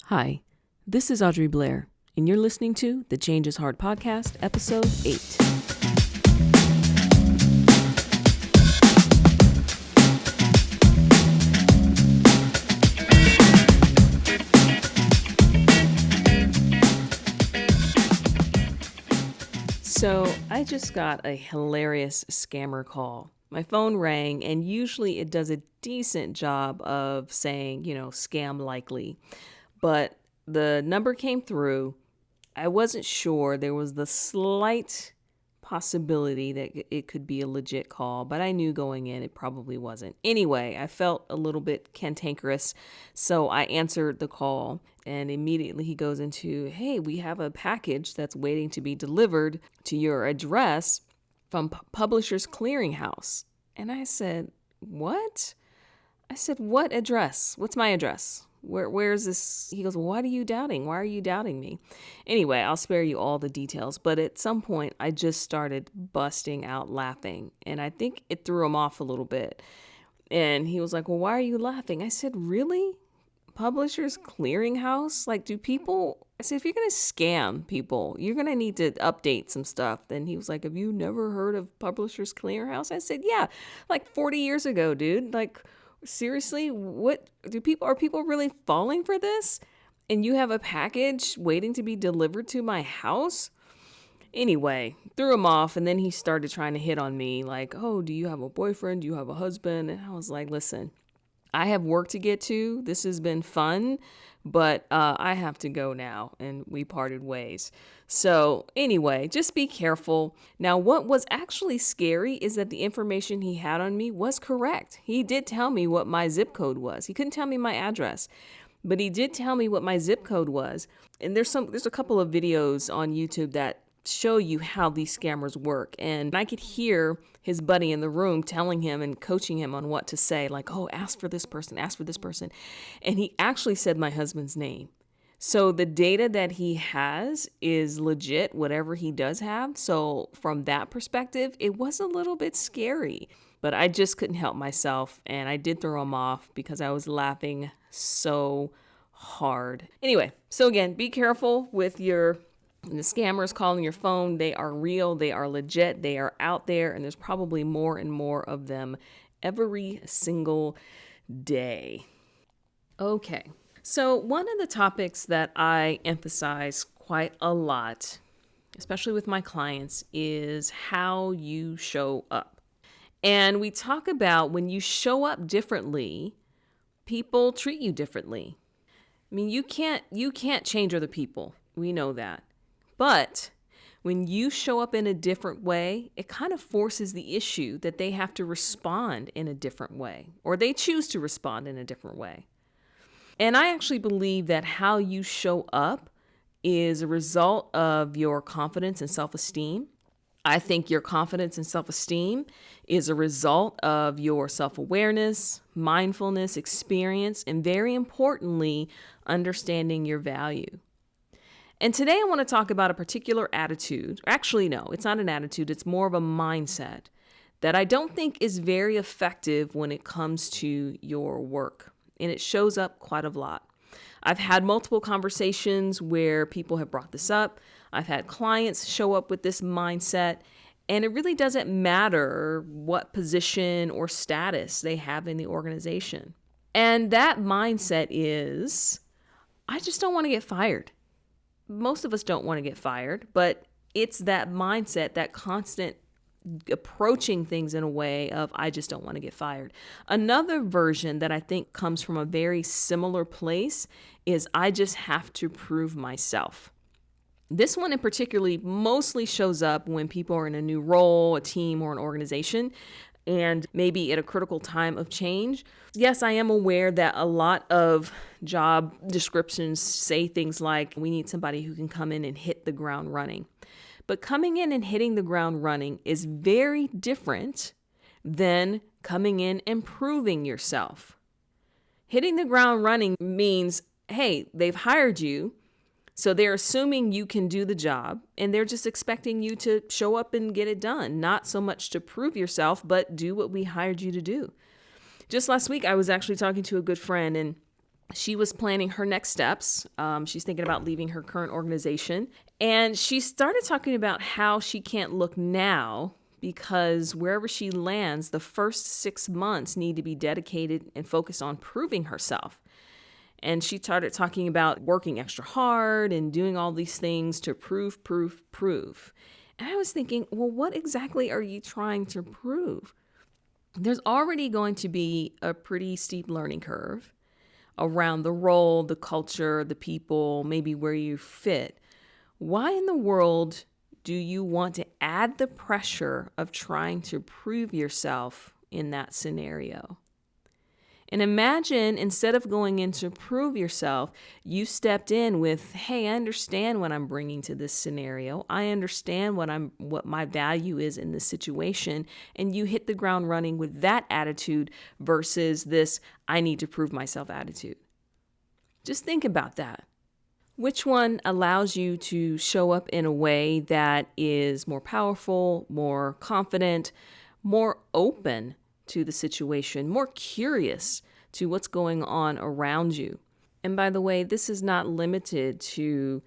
Hi, this is Audrey Blair, and you're listening to the Change is Hard podcast, episode 8. So I just got a hilarious scammer call. My phone rang, and usually it does a decent job of saying, scam likely. But the number came through. I wasn't sure. There was the slight possibility that it could be a legit call, but I knew going in it probably wasn't. Anyway, I felt a little bit cantankerous, so I answered the call, and immediately he goes into, hey, we have a package that's waiting to be delivered to your address from Publishers Clearinghouse. And I said, what? I said, what address? What's my address? Where is this? He goes, well, what are you doubting? Why are you doubting me? Anyway, I'll spare you all the details. But at some point, I just started busting out laughing. And I think it threw him off a little bit. And he was like, well, why are you laughing? I said, really? Publishers Clearinghouse? Like, do people... I said, if you're going to scam people, you're going to need to update some stuff. Then he was like, have you never heard of Publishers Clearinghouse? I said, yeah, like 40 years ago, dude. Like... seriously, what are people really falling for this? And you have a package waiting to be delivered to my house? Anyway, threw him off, and then he started trying to hit on me like, oh, do you have a boyfriend? Do you have a husband? And I was like, listen, I have work to get to. This has been fun, but I have to go now. And we parted ways. So anyway, just be careful. Now, what was actually scary is that the information he had on me was correct. He did tell me what my zip code was. He couldn't tell me my address, but he did tell me what my zip code was. And there's a couple of videos on YouTube that show you how these scammers work. And I could hear his buddy in the room telling him and coaching him on what to say, like, oh, ask for this person, ask for this person. And he actually said my husband's name. So the data that he has is legit, whatever he does have. So from that perspective, it was a little bit scary, but I just couldn't help myself. And I did throw him off because I was laughing so hard. Anyway, so again, be careful with the scammers calling your phone. They are real. They are legit. They are out there. And there's probably more and more of them every single day. Okay. So one of the topics that I emphasize quite a lot, especially with my clients, is how you show up. And we talk about when you show up differently, people treat you differently. I mean, you can't change other people. We know that. But when you show up in a different way, it kind of forces the issue that they have to respond in a different way, or they choose to respond in a different way. And I actually believe that how you show up is a result of your confidence and self-esteem. I think your confidence and self-esteem is a result of your self-awareness, mindfulness, experience, and very importantly, understanding your value. And today I want to talk about a particular attitude. Actually, no, it's not an attitude. It's more of a mindset that I don't think is very effective when it comes to your work. And it shows up quite a lot. I've had multiple conversations where people have brought this up. I've had clients show up with this mindset, and it really doesn't matter what position or status they have in the organization. And that mindset is, I just don't want to get fired. Most of us don't want to get fired, but it's that mindset, that constant approaching things in a way of, I just don't want to get fired. Another version that I think comes from a very similar place is, I just have to prove myself. This one in particular mostly shows up when people are in a new role, a team, or an organization, and maybe at a critical time of change. Yes, I am aware that a lot of job descriptions say things like, we need somebody who can come in and hit the ground running. But coming in and hitting the ground running is very different than coming in and proving yourself. Hitting the ground running means, hey, they've hired you, so they're assuming you can do the job, and they're just expecting you to show up and get it done, not so much to prove yourself, but do what we hired you to do. Just last week, I was actually talking to a good friend, and She was planning her next steps. She's thinking about leaving her current organization. And she started talking about how she can't look now because wherever she lands, the first 6 months need to be dedicated and focused on proving herself. And she started talking about working extra hard and doing all these things to prove. And I was thinking, well, what exactly are you trying to prove? There's already going to be a pretty steep learning curve around the role, the culture, the people, maybe where you fit. Why in the world do you want to add the pressure of trying to prove yourself in that scenario? And imagine instead of going in to prove yourself, you stepped in with, hey, I understand what I'm bringing to this scenario. I understand what my value is in this situation. And you hit the ground running with that attitude versus this, I need to prove myself attitude. Just think about that. Which one allows you to show up in a way that is more powerful, more confident, more open to the situation, more curious to what's going on around you? And by the way, this is not limited to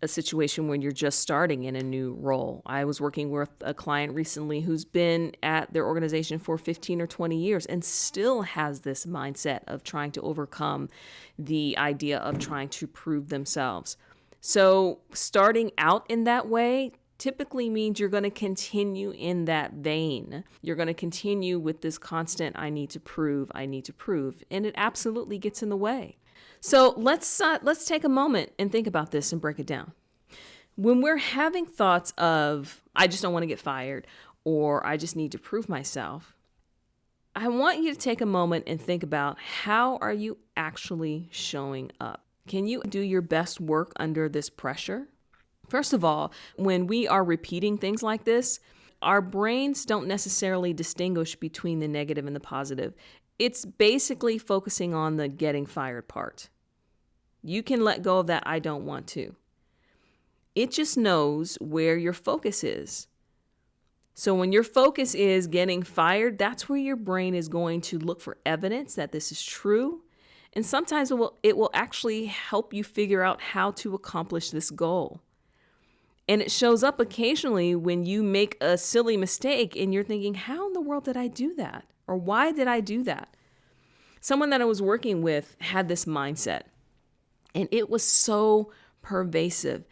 a situation when you're just starting in a new role. I was working with a client recently who's been at their organization for 15 or 20 years and still has this mindset of trying to overcome the idea of trying to prove themselves. So starting out in that way typically means you're going to continue in that vein. You're going to continue with this constant, I need to prove, and it absolutely gets in the way. So let's take a moment and think about this and break it down. When we're having thoughts of, I just don't want to get fired, or I just need to prove myself, I want you to take a moment and think about, how are you actually showing up? Can you do your best work under this pressure? First of all, when we are repeating things like this, our brains don't necessarily distinguish between the negative and the positive. It's basically focusing on the getting fired part. You can let go of that I don't want to. It just knows where your focus is. So when your focus is getting fired, that's where your brain is going to look for evidence that this is true. And sometimes it will actually help you figure out how to accomplish this goal. And it shows up occasionally when you make a silly mistake and you're thinking, how in the world did I do that? Or why did I do that? Someone that I was working with had this mindset, and it was so pervasive.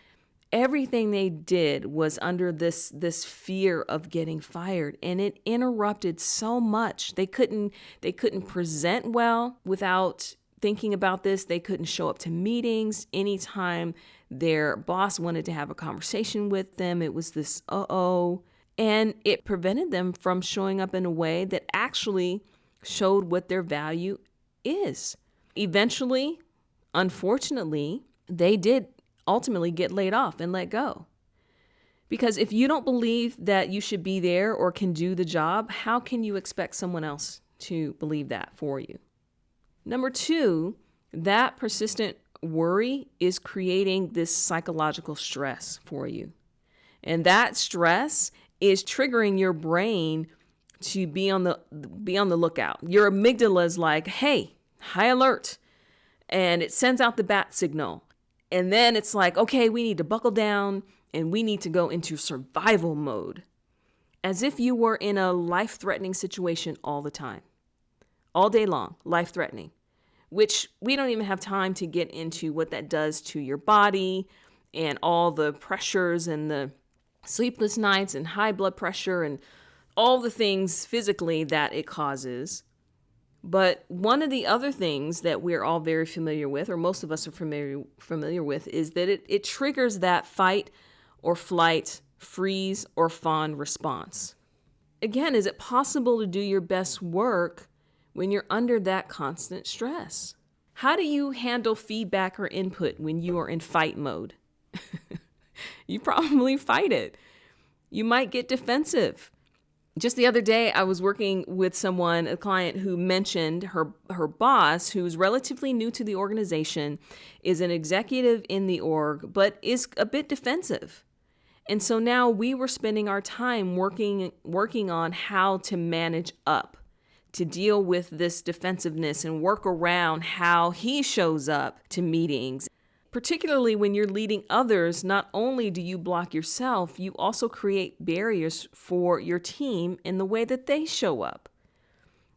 Everything they did was under this fear of getting fired, and it interrupted so much. They couldn't present well without thinking about this. They couldn't show up to meetings. Anytime their boss wanted to have a conversation with them, it was this, and it prevented them from showing up in a way that actually showed what their value is. Eventually, unfortunately, they did ultimately get laid off and let go. Because if you don't believe that you should be there or can do the job, how can you expect someone else to believe that for you? Number two, that persistent worry is creating this psychological stress for you. And that stress is triggering your brain to be on the lookout. Your amygdala is like, hey, high alert. And it sends out the bat signal. And then it's like, okay, we need to buckle down and we need to go into survival mode. As if you were in a life-threatening situation all the time. All day long, life-threatening. Which we don't even have time to get into what that does to your body and all the pressures and the sleepless nights and high blood pressure and all the things physically that it causes. But one of the other things that we're all very familiar with, or most of us are familiar with, is that it triggers that fight or flight, freeze or fawn response. Again, is it possible to do your best work when you're under that constant stress? How do you handle feedback or input when you are in fight mode? You probably fight it. You might get defensive. Just the other day, I was working with someone, a client who mentioned her boss, who's relatively new to the organization, is an executive in the org, but is a bit defensive. And so now we were spending our time working on how to manage up to deal with this defensiveness and work around how he shows up to meetings. Particularly when you're leading others, not only do you block yourself, you also create barriers for your team in the way that they show up.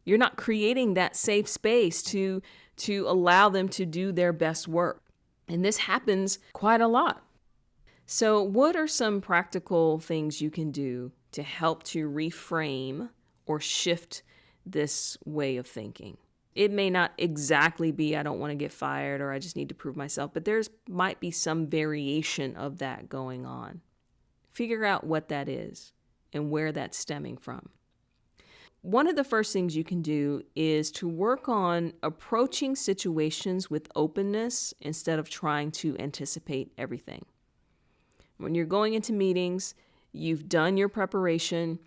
You're not creating that safe space to allow them to do their best work. And this happens quite a lot. So what are some practical things you can do to help to reframe or shift this way of thinking? It may not exactly be, I don't want to get fired or I just need to prove myself, but there's might be some variation of that going on. Figure out what that is and where that's stemming from. One of the first things you can do is to work on approaching situations with openness instead of trying to anticipate everything. When you're going into meetings, you've done your preparation.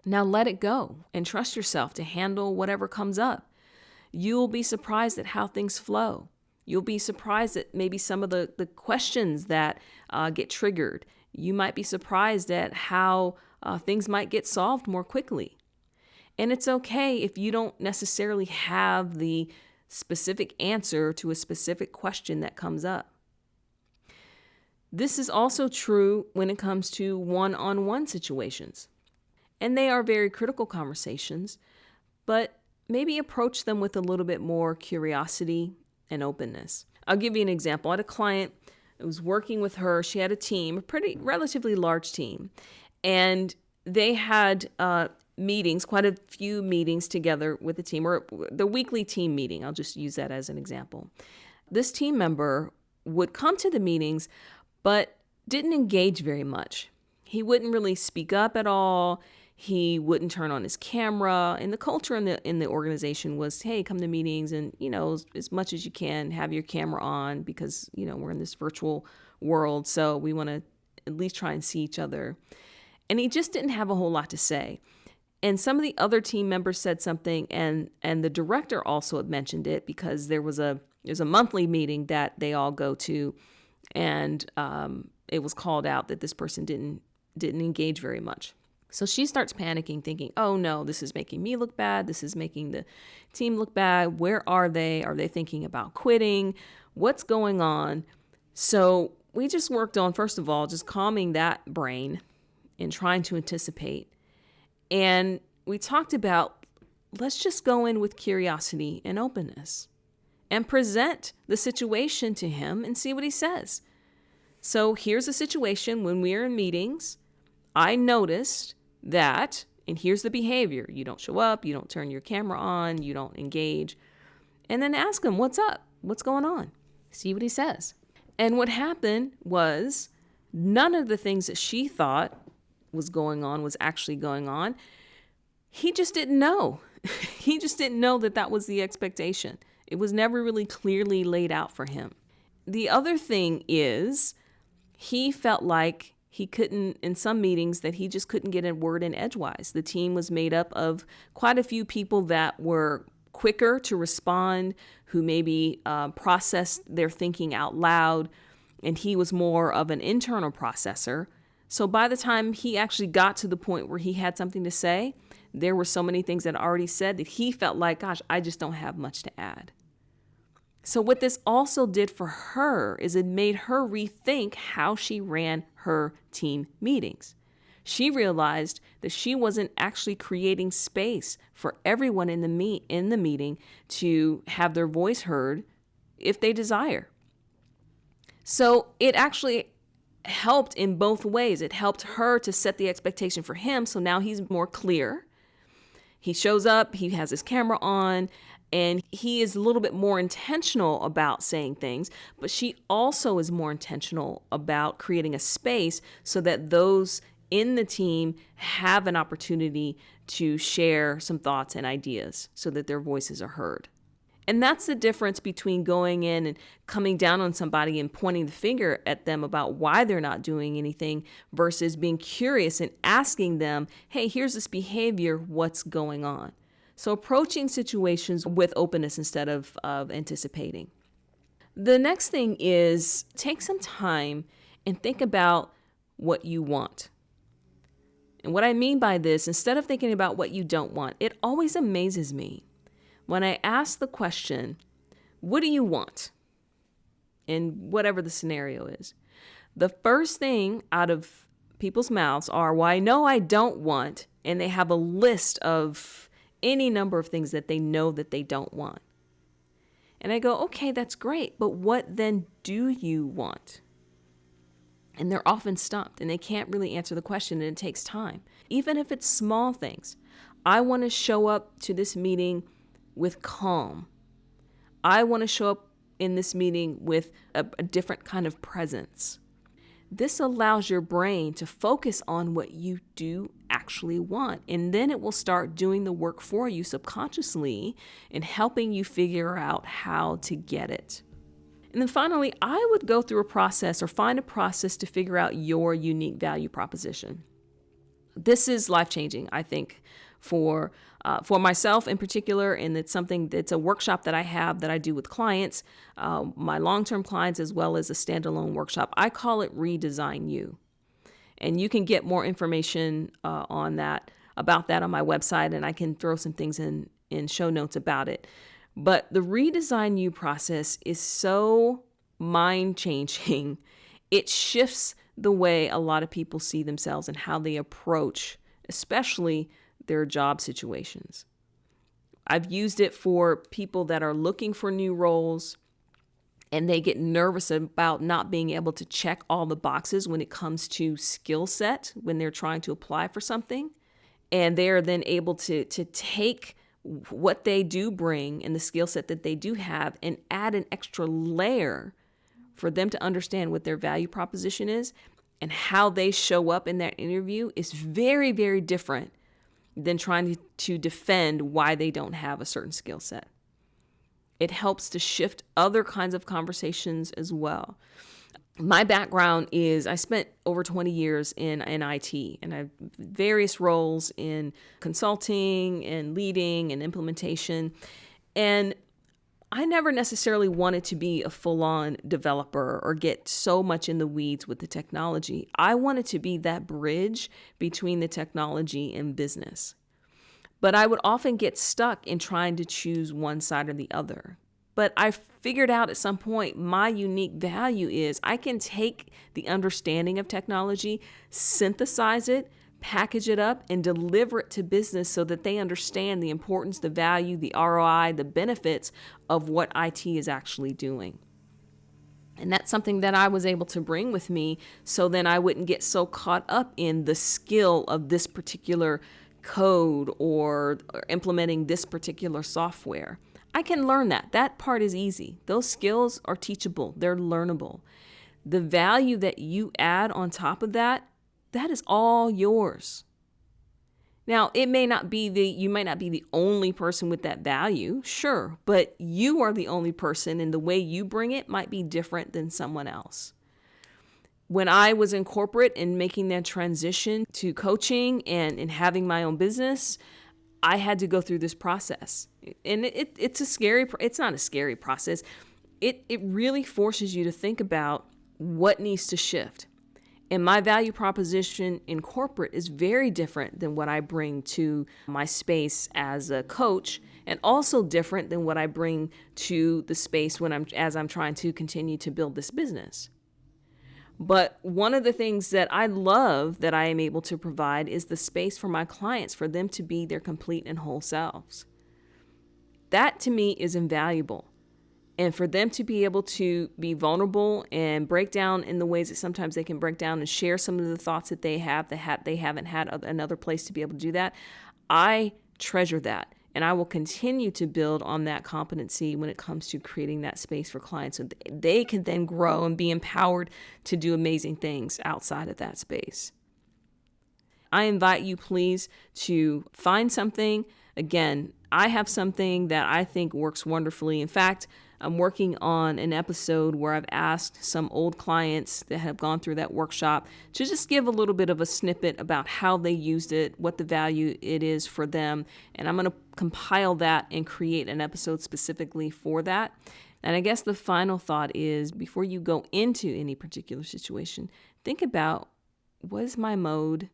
Now let it go and trust yourself to handle whatever comes up. You'll be surprised at how things flow. You'll be surprised at maybe some of the questions that get triggered. You might be surprised at how things might get solved more quickly. And it's okay if you don't necessarily have the specific answer to a specific question that comes up. This is also true when it comes to one-on-one situations. And they are very critical conversations, but maybe approach them with a little bit more curiosity and openness. I'll give you an example. I had a client who was working with her. She had a team, a pretty relatively large team, and they had meetings, quite a few meetings together with the team, or the weekly team meeting. I'll just use that as an example. This team member would come to the meetings, but didn't engage very much. He wouldn't really speak up at all. He wouldn't turn on his camera. And the culture in the organization was, hey, come to meetings and, as much as you can, have your camera on because, we're in this virtual world. So we want to at least try and see each other. And he just didn't have a whole lot to say. And some of the other team members said something, and the director also had mentioned it because there's a monthly meeting that they all go to, and it was called out that this person didn't engage very much. So she starts panicking, thinking, oh no, this is making me look bad. This is making the team look bad. Where are they? Are they thinking about quitting? What's going on? So we just worked on, first of all, just calming that brain and trying to anticipate. And we talked about, let's just go in with curiosity and openness and present the situation to him and see what he says. So here's a situation when we're in meetings. I noticed that, and here's the behavior. You don't show up, you don't turn your camera on, you don't engage. And then ask him, what's up? What's going on? See what he says. And what happened was none of the things that she thought was going on was actually going on. He just didn't know. He just didn't know that was the expectation. It was never really clearly laid out for him. The other thing is he felt like he couldn't, in some meetings, that he just couldn't get a word in edgewise. The team was made up of quite a few people that were quicker to respond, who maybe processed their thinking out loud, and he was more of an internal processor. So by the time he actually got to the point where he had something to say, there were so many things that I already said that he felt like, gosh, I just don't have much to add. So what this also did for her is it made her rethink how she ran her team meetings. She realized that she wasn't actually creating space for everyone in the meeting to have their voice heard if they desire. So it actually helped in both ways. It helped her to set the expectation for him, so now he's more clear. He shows up, he has his camera on, and he is a little bit more intentional about saying things, but she also is more intentional about creating a space so that those in the team have an opportunity to share some thoughts and ideas so that their voices are heard. And that's the difference between going in and coming down on somebody and pointing the finger at them about why they're not doing anything versus being curious and asking them, hey, here's this behavior, what's going on? So approaching situations with openness instead of anticipating. The next thing is take some time and think about what you want. And what I mean by this, instead of thinking about what you don't want, it always amazes me when I ask the question, what do you want? In whatever the scenario is. The first thing out of people's mouths are, well, I know I don't want, and they have a list of any number of things that they know that they don't want. And I go, okay, that's great, but what then do you want? And they're often stumped and they can't really answer the question, and it takes time. Even if it's small things. I want to show up to this meeting with calm. I want to show up in this meeting with a different kind of presence. This allows your brain to focus on what you do actually want, and then it will start doing the work for you subconsciously and helping you figure out how to get it. And then finally, I would go through a process or find a process to figure out your unique value proposition. This is life-changing, I think, for myself in particular, and it's something that's a workshop that I have that I do with clients, my long-term clients, as well as a standalone workshop. I call it Redesign You. And you can get more information about that on my website, and I can throw some things in show notes about it. But the Redesign You process is so mind-changing. It shifts the way a lot of people see themselves and how they approach, especially their job situations. I've used it for people that are looking for new roles and they get nervous about not being able to check all the boxes when it comes to skill set when they're trying to apply for something. And they're then able to take what they do bring and the skill set that they do have and add an extra layer for them to understand what their value proposition is and how they show up in that interview is very, very different than trying to defend why they don't have a certain skill set. It helps to shift other kinds of conversations as well. My background is I spent over 20 years in IT, and I have various roles in consulting and leading and implementation. And I never necessarily wanted to be a full-on developer or get so much in the weeds with the technology. I wanted to be that bridge between the technology and business. But I would often get stuck in trying to choose one side or the other. But I figured out at some point my unique value is I can take the understanding of technology, synthesize it, package it up, and deliver it to business so that they understand the importance, the value, the ROI, the benefits of what IT is actually doing. And that's something that I was able to bring with me so then I wouldn't get so caught up in the skill of this particular code or implementing this particular software. I can learn that. That part is easy. Those skills are teachable. They're learnable. The value that you add on top of that, that is all yours. Now, you may not be the only person with that value, sure, but you are the only person, and the way you bring it might be different than someone else. When I was in corporate and making that transition to coaching and having my own business, I had to go through this process. And it's not a scary process. It really forces you to think about what needs to shift. And my value proposition in corporate is very different than what I bring to my space as a coach, and also different than what I bring to the space as I'm trying to continue to build this business. But one of the things that I love that I am able to provide is the space for my clients, for them to be their complete and whole selves. That to me is invaluable. And for them to be able to be vulnerable and break down in the ways that sometimes they can break down and share some of the thoughts that they haven't had another place to be able to do that, I treasure that. And I will continue to build on that competency when it comes to creating that space for clients so they can then grow and be empowered to do amazing things outside of that space. I invite you, please, to find something. Again, I have something that I think works wonderfully. In fact, I'm working on an episode where I've asked some old clients that have gone through that workshop to just give a little bit of a snippet about how they used it, what the value it is for them. And I'm going to compile that and create an episode specifically for that. And I guess the final thought is, before you go into any particular situation, think about, what is my mode?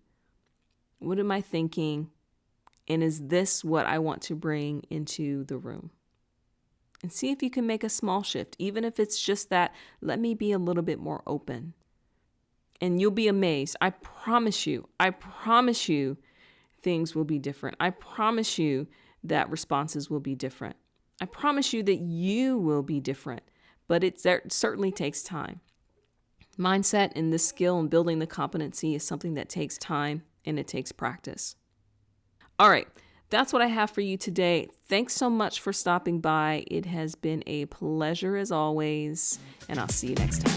What am I thinking? And is this what I want to bring into the room? And see if you can make a small shift, even if it's just that, let me be a little bit more open. And you'll be amazed. I promise you, things will be different. I promise you that responses will be different. I promise you that you will be different, but it certainly takes time. Mindset and this skill and building the competency is something that takes time and it takes practice. All right, that's what I have for you today. Thanks so much for stopping by. It has been a pleasure as always, and I'll see you next time.